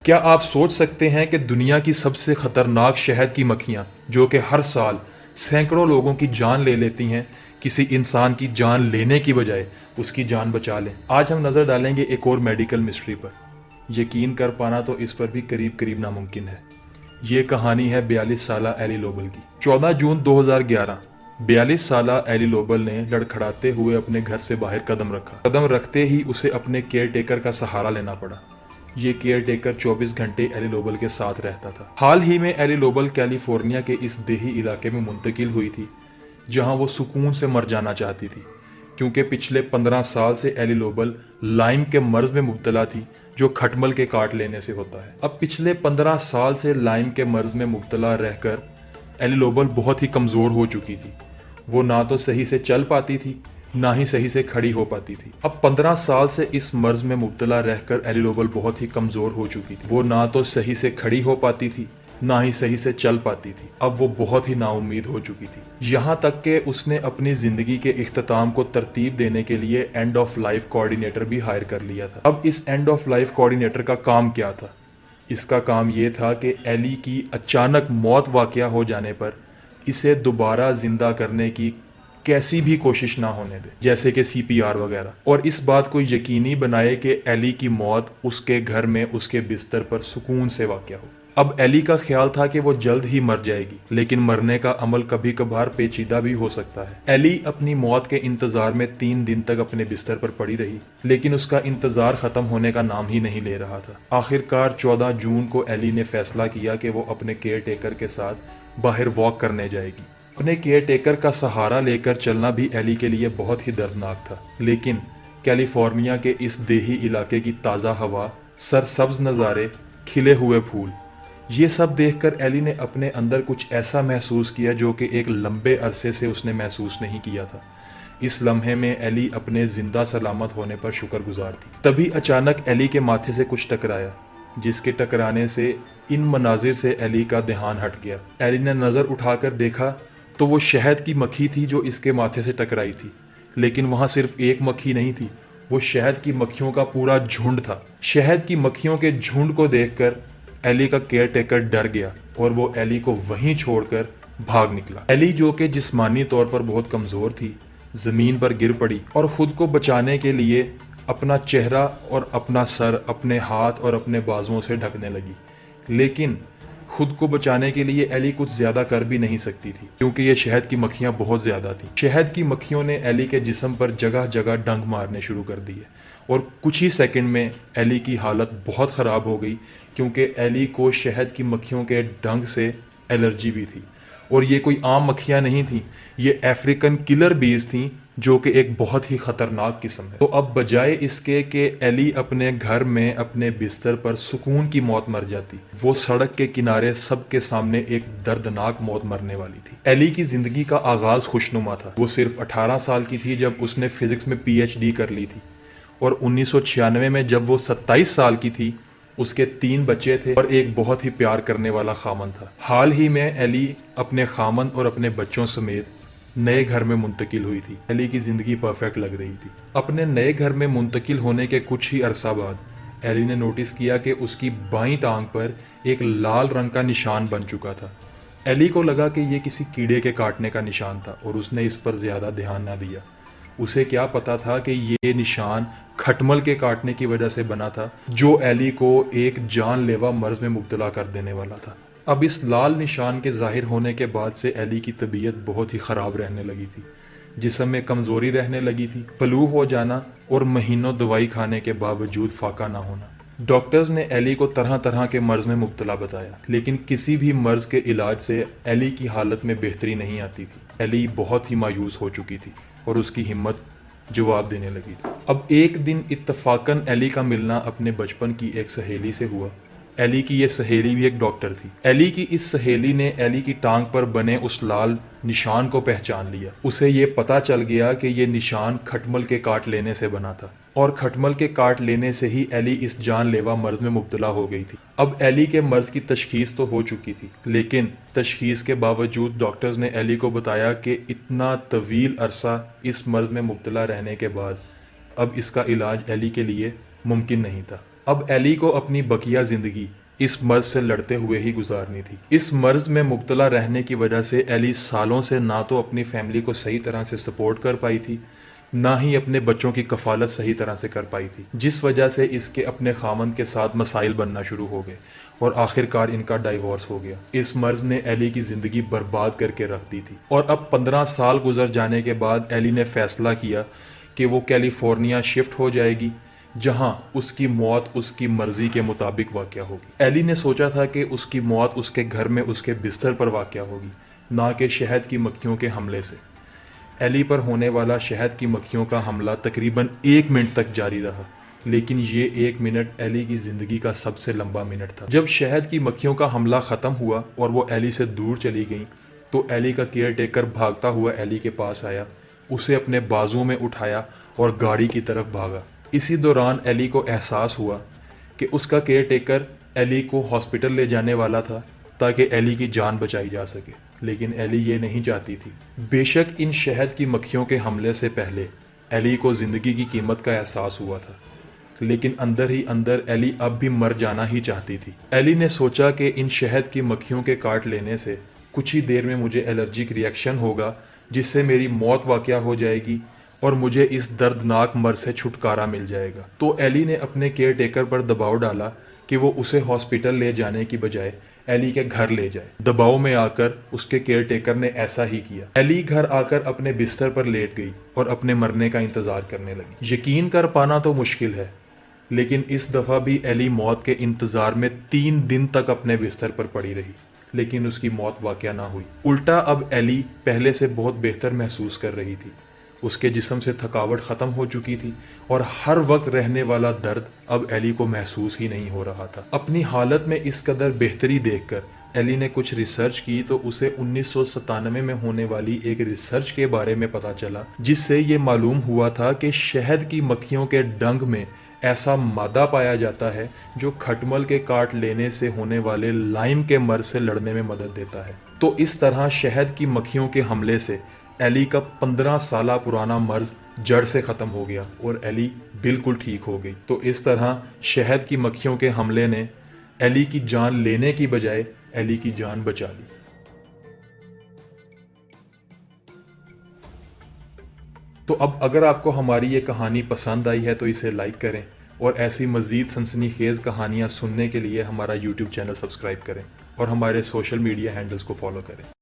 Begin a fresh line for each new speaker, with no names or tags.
क्या आप सोच सकते हैं कि दुनिया की सबसे खतरनाक शहद की मक्खियां, जो कि हर साल सैकड़ों लोगों की जान ले लेती हैं, किसी इंसान की जान लेने की बजाय उसकी जान बचा लें? आज हम नज़र डालेंगे एक और मेडिकल मिस्ट्री पर। यकीन कर पाना तो इस पर भी करीब करीब नामुमकिन है। ये कहानी है 42 साला एली लोबल की। 14 जून 2011 42 साला एली लोबल ने लड़खड़ाते हुए अपने घर से बाहर कदम रखा। कदम रखते ही उसे अपने केयर टेकर का सहारा लेना पड़ा। ये केयर टेकर 24 घंटे एली लोबल के साथ रहता था। हाल ही में एली लोबल कैलिफोर्निया के इस देही इलाके में मुंतकिल हुई थी, जहां वो सुकून से मर जाना चाहती थी, क्योंकि पिछले 15 साल से एली लोबल लाइम के मर्ज में मुब्तला थी, जो खटमल के काट लेने से होता है। अब पिछले 15 साल से लाइम के मर्ज में मुब्तला रहकर एली लोबल बहुत ही कमज़ोर हो चुकी थी। वो ना तो सही से चल पाती थी, ना ही सही से खड़ी हो पाती थी। अब 15 साल से इस मर्ज में मुब्तला रहकर एली लोबल बहुत ही कमज़ोर हो चुकी थी। वो ना तो सही से खड़ी हो पाती थी, ना ही सही से चल पाती थी। अब वो बहुत ही नाउम्मीद हो चुकी थी, यहाँ तक कि उसने अपनी ज़िंदगी के इख्तिताम को तरतीब देने के लिए एंड ऑफ लाइफ कोऑर्डिनेटर भी हायर कर लिया था। अब इस एंड ऑफ लाइफ कोऑर्डिनेटर का काम क्या था? इसका काम ये था कि एली की अचानक मौत वाक़या हो जाने पर इसे दोबारा जिंदा करने की कैसी भी कोशिश ना होने दे, जैसे कि सीपीआर वगैरह, और इस बात को यकीनी बनाए कि एली की मौत उसके घर में उसके बिस्तर पर सुकून से वाक़या हो। अब एली का ख्याल था कि वो जल्द ही मर जाएगी, लेकिन मरने का अमल कभी कभार पेचीदा भी हो सकता है। एली अपनी मौत के इंतजार में 3 दिन तक अपने बिस्तर पर पड़ी रही, लेकिन उसका इंतजार खत्म होने का नाम ही नहीं ले रहा था। आखिरकार 14 जून को एली ने फैसला किया कि वो अपने केयर टेकर के साथ बाहर वॉक करने जाएगी। अपने केयर टेकर का सहारा लेकर चलना भी एली के लिए बहुत ही दर्दनाक था, लेकिन कैलिफोर्निया के इस देही इलाके की ताज़ा हवा, सरसब्ज नज़ारे, खिले हुए फूल, ये सब देखकर एली ने अपने अंदर कुछ ऐसा महसूस किया जो कि एक लंबे अरसे से उसने महसूस नहीं किया था। इस लम्हे में एली अपने जिंदा सलामत होने पर शुक्रगुजार थी। तभी अचानक एली के माथे से कुछ टकराया, जिसके टकराने से इन मनाजिर से एली का ध्यान हट गया। एली ने नज़र उठाकर देखा तो वो शहद की मक्खी थी जो इसके माथे से टकराई थी, लेकिन वहाँ सिर्फ एक मक्खी नहीं थी, वो शहद की मक्खियों का पूरा झुंड था। शहद की मक्खियों के झुंड को देखकर एली का केयर टेकर डर गया और वो एली को वहीं छोड़कर भाग निकला। एली, जो कि जिस्मानी तौर पर बहुत कमज़ोर थी, ज़मीन पर गिर पड़ी और ख़ुद को बचाने के लिए अपना चेहरा और अपना सर अपने हाथ और अपने बाजुओं से ढकने लगी। लेकिन खुद को बचाने के लिए एली कुछ ज़्यादा कर भी नहीं सकती थी, क्योंकि ये शहद की मक्खियाँ बहुत ज़्यादा थीं। शहद की मक्खियों ने एली के जिस्म पर जगह जगह डंक मारने शुरू कर दिए और कुछ ही सेकंड में एली की हालत बहुत ख़राब हो गई, क्योंकि एली को शहद की मक्खियों के डंक से एलर्जी भी थी। और ये कोई आम मक्खियाँ नहीं थीं, ये अफ्रीकन किलर बीज थीं, जो कि एक बहुत ही ख़तरनाक किस्म है। तो अब बजाय इसके कि एली अपने घर में अपने बिस्तर पर सुकून की मौत मर जाती, वो सड़क के किनारे सबके सामने एक दर्दनाक मौत मरने वाली थी। एली की ज़िंदगी का आगाज़ खुशनुमा था। वो सिर्फ 18 साल की थी जब उसने फिज़िक्स में PhD कर ली थी, और 1996 में जब वो 27 साल की थी, उसके 3 बच्चे थे और एक बहुत ही प्यार करने वाला खामन था। हाल ही में एली अपने खामन और अपने बच्चों समेत नए घर में मुंतकिल हुई थी। एली की ज़िंदगी परफेक्ट लग रही थी। अपने नए घर में मुंतकिल होने के कुछ ही अरसा बाद एली ने नोटिस किया कि उसकी बाईं टांग पर एक लाल रंग का निशान बन चुका था। एली को लगा कि यह किसी कीड़े के काटने का निशान था और उसने इस पर ज़्यादा ध्यान ना दिया। उसे क्या पता था कि ये निशान खटमल के काटने की वजह से बना था, जो एली को एक जानलेवा मर्ज में मुब्तला कर देने वाला था। अब इस लाल निशान के जाहिर होने के बाद से एली की तबीयत बहुत ही ख़राब रहने लगी थी। जिस्म में कमज़ोरी रहने लगी थी, फ्लू हो जाना और महीनों दवाई खाने के बावजूद फाका ना होना। डॉक्टर्स ने एली को तरह तरह के मर्ज में मुब्तला बताया, लेकिन किसी भी मर्ज के इलाज से एली की हालत में बेहतरी नहीं आती थी। एली बहुत ही मायूस हो चुकी थी और उसकी हिम्मत जवाब देने लगी थी। अब एक दिन इत्तफाकन एली का मिलना अपने बचपन की एक सहेली से हुआ। एली की ये सहेली भी एक डॉक्टर थी। एली की इस सहेली ने एली की टांग पर बने उस लाल निशान को पहचान लिया। उसे ये पता चल गया कि ये निशान खटमल के काट लेने से बना था, और खटमल के काट लेने से ही एली इस जानलेवा मर्ज में मुब्तला हो गई थी। अब एली के मर्ज की तशखीस तो हो चुकी थी, लेकिन तशखीस के बावजूद डॉक्टर्स ने एली को बताया कि इतना तवील अरसा इस मर्ज में मुब्तला रहने के बाद अब इसका इलाज एली के लिए मुमकिन नहीं था। अब एली को अपनी बकिया ज़िंदगी इस मर्ज़ से लड़ते हुए ही गुजारनी थी। इस मर्ज़ में मुब्तला रहने की वजह से एली सालों से ना तो अपनी फैमिली को सही तरह से सपोर्ट कर पाई थी, ना ही अपने बच्चों की कफ़ालत सही तरह से कर पाई थी, जिस वजह से इसके अपने खामंद के साथ मसाइल बनना शुरू हो गए और आखिरकार इनका डाइवोर्स हो गया। इस मर्ज़ ने एली की ज़िंदगी बर्बाद करके रख दी थी और अब 15 साल गुजर जाने के बाद एली ने फ़ैसला किया कि वो कैलिफोर्निया शिफ्ट हो जाएगी, जहां उसकी मौत उसकी मर्जी के मुताबिक वाक़या होगी। एली ने सोचा था कि उसकी मौत उसके घर में उसके बिस्तर पर वाक़या होगी, ना कि शहद की मक्खियों के हमले से। एली पर होने वाला शहद की मक्खियों का हमला तकरीबन 1 मिनट तक जारी रहा, लेकिन ये 1 मिनट एली की ज़िंदगी का सबसे लंबा मिनट था। जब शहद की मक्खियों का हमला ख़त्म हुआ और वो एली से दूर चली गई, तो एली का केयर टेकर भागता हुआ एली के पास आया, उसे अपने बाजुओं में उठाया और गाड़ी की तरफ भागा। इसी दौरान एली को एहसास हुआ कि उसका केयर टेकर एली को हॉस्पिटल ले जाने वाला था ताकि एली की जान बचाई जा सके, लेकिन एली ये नहीं चाहती थी। बेशक इन शहद की मक्खियों के हमले से पहले एली को ज़िंदगी की कीमत का एहसास हुआ था, लेकिन अंदर ही अंदर एली अब भी मर जाना ही चाहती थी। एली ने सोचा कि इन शहद की मक्खियों के काट लेने से कुछ ही देर में मुझे एलर्जिक रिएक्शन होगा, जिससे मेरी मौत वाक़या हो जाएगी और मुझे इस दर्दनाक मर्ज़ से छुटकारा मिल जाएगा। तो एली ने अपने केयर टेकर पर दबाव डाला कि वो उसे हॉस्पिटल ले जाने की बजाय एली के घर ले जाए। दबाव में आकर उसके केयर टेकर ने ऐसा ही किया। एली घर आकर अपने बिस्तर पर लेट गई और अपने मरने का इंतज़ार करने लगी। यकीन कर पाना तो मुश्किल है, लेकिन इस दफ़ा भी एली मौत के इंतज़ार में 3 दिन तक अपने बिस्तर पर पड़ी रही, लेकिन उसकी मौत वाक़या ना हुई। उल्टा अब एली पहले से बहुत बेहतर महसूस कर रही थी। उसके जिस्म से थकावट ख़त्म हो चुकी थी और हर वक्त रहने वाला दर्द अब एली को महसूस ही नहीं हो रहा था। अपनी हालत में इस कदर बेहतरी देखकर एली ने कुछ रिसर्च की तो उसे 1997 में होने वाली एक रिसर्च के बारे में पता चला, जिससे ये मालूम हुआ था कि शहद की मक्खियों के डंग में ऐसा मादा पाया जाता है जो खटमल के काट लेने से होने वाले लाइम के मर्ज से लड़ने में मदद देता है। तो इस तरह शहद की मक्खियों के हमले से एली का 15 साल पुराना मर्ज जड़ से ख़त्म हो गया और एली बिल्कुल ठीक हो गई। तो इस तरह शहद की मक्खियों के हमले ने एली की जान लेने की बजाय एली की जान बचा ली। तो अब अगर आपको हमारी ये कहानी पसंद आई है तो इसे लाइक करें और ऐसी मज़ीद सनसनीखेज़ कहानियाँ सुनने के लिए हमारा यूट्यूब चैनल सब्सक्राइब करें और हमारे सोशल मीडिया हैंडल्स को फॉलो करें।